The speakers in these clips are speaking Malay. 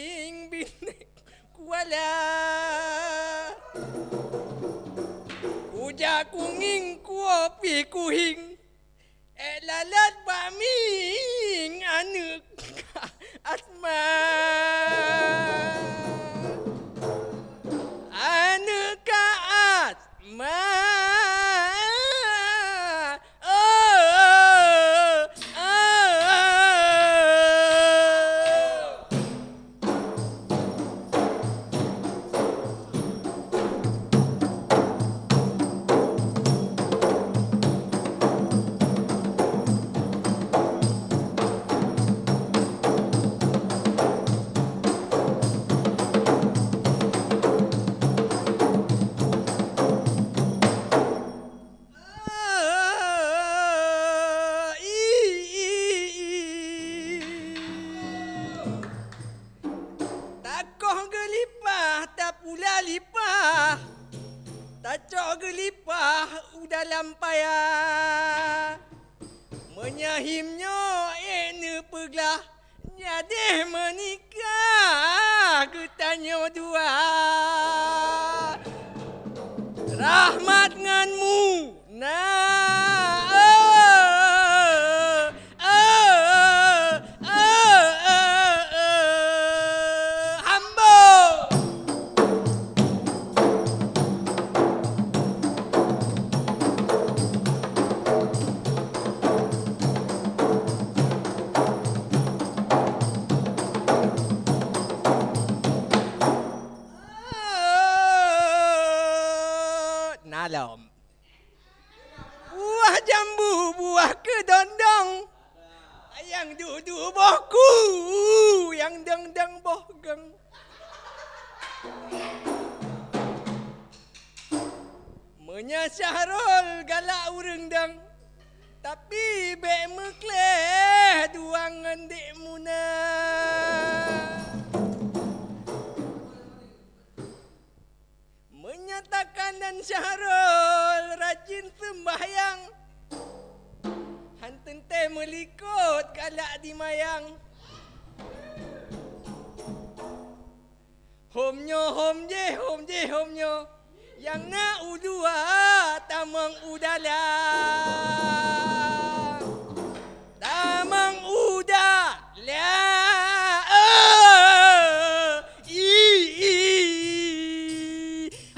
kuing binek kuala kuja kunging kuopi kuhing lalat baming anak asma anak asma dalam payah menyahimnya ene peglah nyadeh menikah ketanya dua rahmat nganmu buah jambu, buah kedondong, yang duduk bohku, yang deng-deng bohgeng. Menyasyarol galak urendang, tapi bek mekleh duangan dek munah. Menyatakan dan syahrul rajin sembahyang hanten teh melikut galak dimayang homnyo homnyo yang na udua tamang udala tamang udala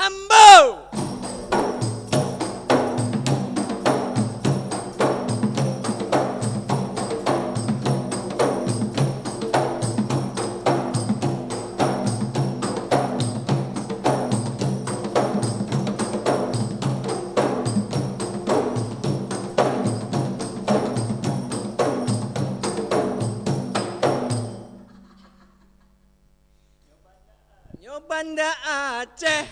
Hambo! Nyobanda Aceh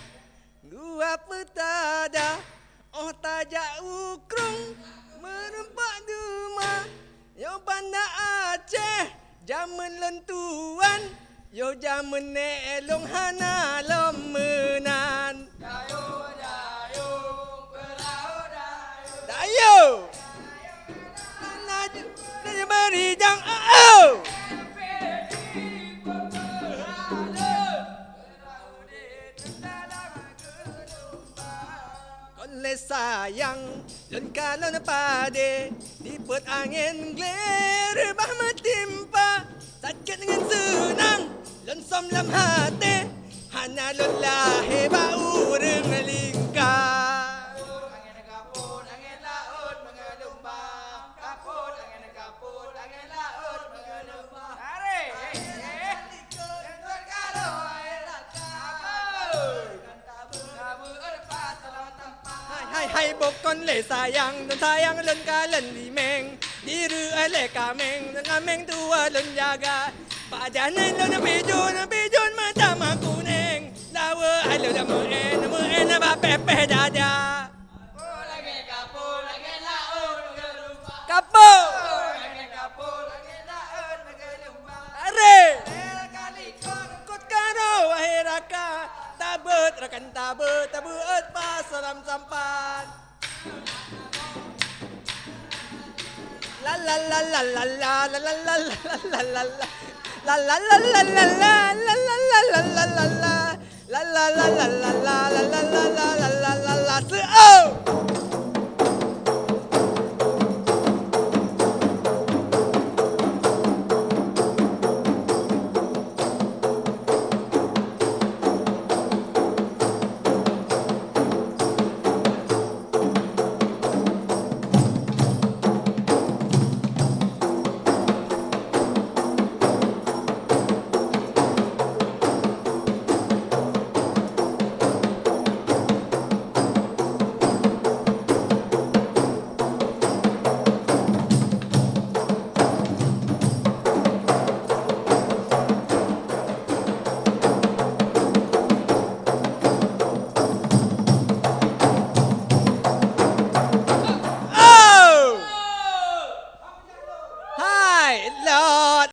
gua petada, oh tajak ukrung, merempak duma. Yo banda Aceh, jaman lentuan, yo jaman nelong hana lomenan. Dayo, dayo, berau dayo. Dayo! Dayo beri jang, oh! Le sayang lon kalon pade diput angin gler bah metimpa sakit dengan senang lon som lam hati hana lon lahe bau reng lingkar angin kapur angin laut mengelumbang kapur angin laut mengelumbang are hai bokon le sayang lon kalan limeng diru ale kameng ngameng tua lon jaga pajanan lon pijon mata makuneng lawa alo da muen ba pepe dada kapur lagi laut mengelumbang kapur lagi laut mengelumbang are kali kot karo wahiraka tabut rakan tabut pas salam sampan la la la la la la la la la la la la la la la la la la la la la la la la la la la la la